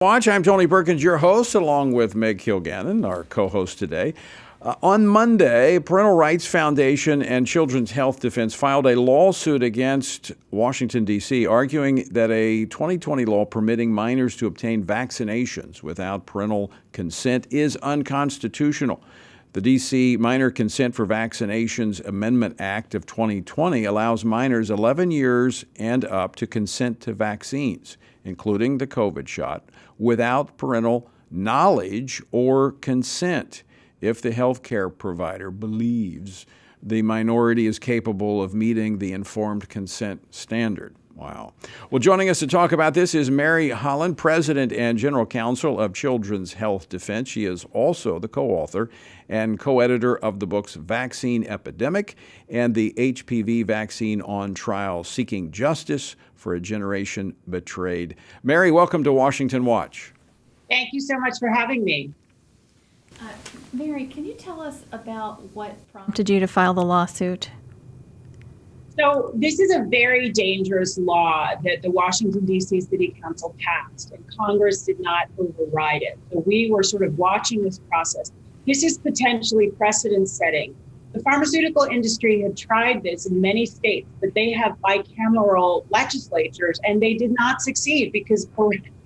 Watch. I'm Tony Perkins, your host, along with Meg Kilgannon, our co-host today. On Monday, Parental Rights Foundation and Children's Health Defense filed a lawsuit against Washington, D.C., arguing that a 2020 law permitting minors to obtain vaccinations without parental consent is unconstitutional. The D.C. Minor Consent for Vaccinations Amendment Act of 2020 allows minors 11 years and up to consent to vaccines, including the COVID shot, without parental knowledge or consent if the healthcare provider believes the minority is capable of meeting the informed consent standard. Wow. Well, joining us to talk about this is Mary Holland, President and General Counsel of Children's Health Defense. She is also the co-author and co-editor of the books Vaccine Epidemic and the HPV Vaccine on Trial, Seeking Justice for a Generation Betrayed. Mary, welcome to Washington Watch. Thank you so much for having me. Mary, can you tell us about what prompted you to file the lawsuit? So this is a very dangerous law that the Washington, D.C. City Council passed, and Congress did not override it. So we were sort of watching this process. This is potentially precedent-setting. The pharmaceutical industry had tried this in many states, but they have bicameral legislatures, and they did not succeed because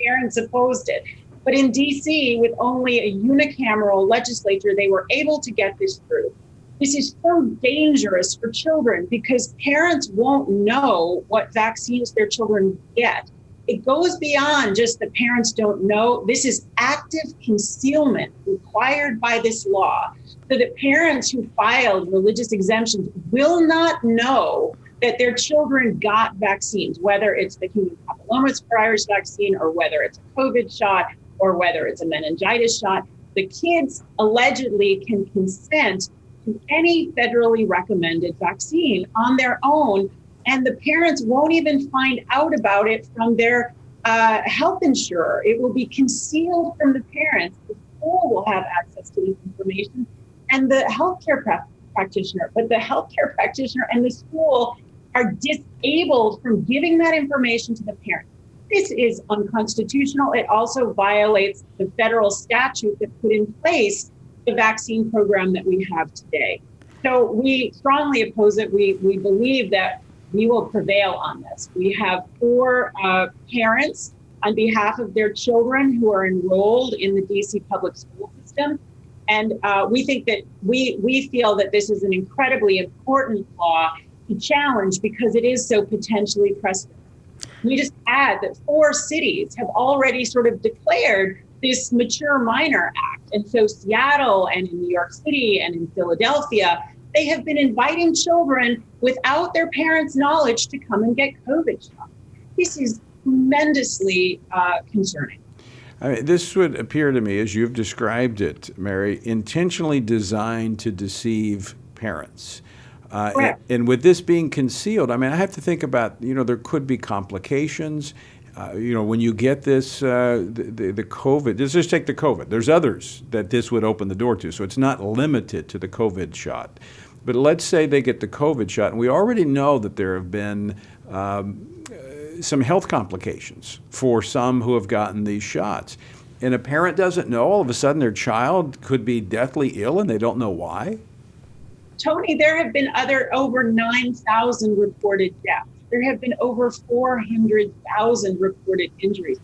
parents opposed it. But in D.C., with only a unicameral legislature, they were able to get this through. This is so dangerous for children because parents won't know what vaccines their children get. It goes beyond just the parents don't know. This is active concealment required by this law, so that parents who filed religious exemptions will not know that their children got vaccines, whether it's the human papillomavirus vaccine or whether it's a COVID shot or whether it's a meningitis shot. The kids allegedly can consent to any federally recommended vaccine on their own, and the parents won't even find out about it from their health insurer. It will be concealed from the parents. The school will have access to this information, and the healthcare practitioner. But the healthcare practitioner and the school are disabled from giving that information to the parents. This is unconstitutional. It also violates the federal statute that put in place the vaccine program that we have today. So we strongly oppose it. We believe that we will prevail on this. We have 4 parents on behalf of their children who are enrolled in the DC public school system. And we think that we feel that this is an incredibly important law to challenge because it is so potentially precedent. We just add that 4 cities have already sort of declared this Mature Minor Act. And so Seattle and in New York City and in Philadelphia, they have been inviting children without their parents' knowledge to come and get COVID shots. This is tremendously concerning. I mean, this would appear to me, as you've described it, Mary, intentionally designed to deceive parents. And with this being concealed, I mean, I have to think about, there could be complications. When you get this, the COVID, let's just take the COVID. There's others that this would open the door to. So it's not limited to the COVID shot. But let's say they get the COVID shot, and we already know that there have been some health complications for some who have gotten these shots. And a parent doesn't know, all of a sudden their child could be deathly ill and they don't know why. Tony, there have been over 9,000 reported deaths. There have been over 400,000 reported injuries.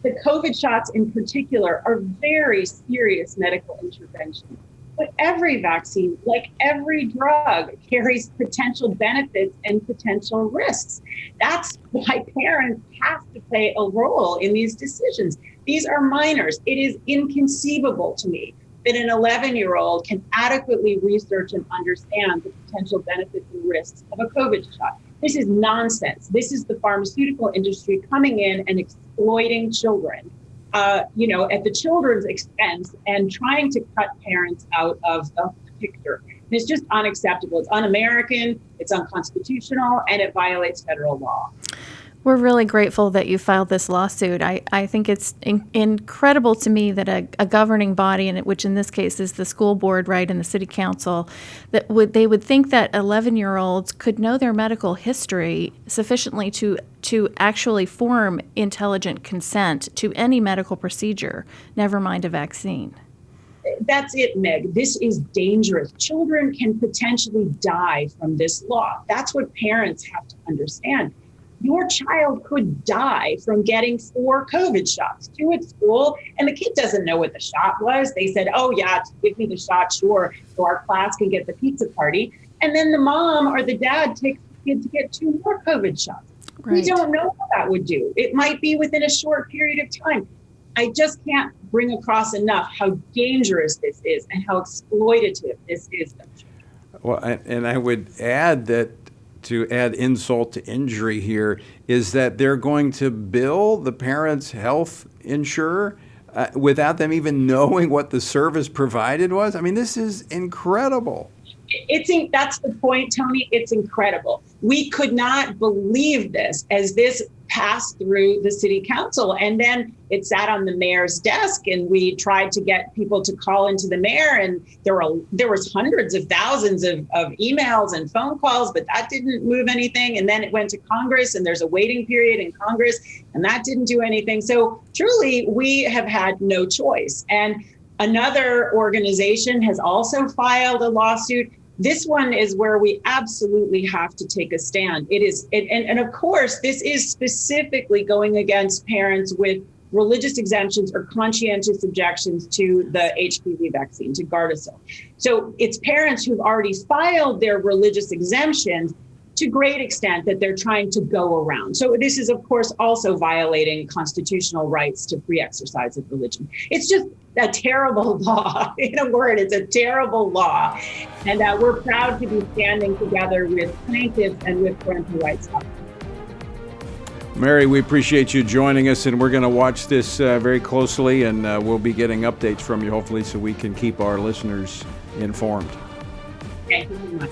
The COVID shots in particular are very serious medical interventions. But every vaccine, like every drug, carries potential benefits and potential risks. That's why parents have to play a role in these decisions. These are minors. It is inconceivable to me that an 11-year-old can adequately research and understand the potential benefits and risks of a COVID shot. This is nonsense. This is the pharmaceutical industry coming in and exploiting children, at the children's expense and trying to cut parents out of the picture. It's just unacceptable. It's un-American, it's unconstitutional, and it violates federal law. We're really grateful that you filed this lawsuit. I think it's incredible to me that a governing body, which in this case is the school board, right, and the city council, that they would think that 11-year-olds could know their medical history sufficiently to actually form intelligent consent to any medical procedure, never mind a vaccine. That's it, Meg. This is dangerous. Children can potentially die from this law. That's what parents have to understand. Your child could die from getting 4 COVID shots, 2 at school, and the kid doesn't know what the shot was. They said, oh, yeah, give me the shot, sure, so our class can get the pizza party. And then the mom or the dad takes the kid to get 2 more COVID shots. Right. We don't know what that would do. It might be within a short period of time. I just can't bring across enough how dangerous this is and how exploitative this is. Well, and I would add that, to add insult to injury here, is that they're going to bill the parents' health insurer without them even knowing what the service provided was. I mean, this is incredible. That's the point, Tony. It's incredible. We could not believe this as this passed through the city council, and then it sat on the mayor's desk, and we tried to get people to call into the mayor, and there was hundreds of thousands of emails and phone calls, but that didn't move anything. And then it went to Congress, and there's a waiting period in Congress, and that didn't do anything. So truly, we have had no choice. And another organization has also filed a lawsuit. This one is where we absolutely have to take a stand. And of course, this is specifically going against parents with religious exemptions or conscientious objections to the HPV vaccine, to Gardasil. So it's parents who've already filed their religious exemptions to great extent that they're trying to go around. So this is, of course, also violating constitutional rights to free exercise of religion. It's just a terrible law. In a word, it's a terrible law. And we're proud to be standing together with plaintiffs and with parental rights. Mary, we appreciate you joining us, and we're going to watch this very closely, and we'll be getting updates from you, hopefully, so we can keep our listeners informed. Thank you very much.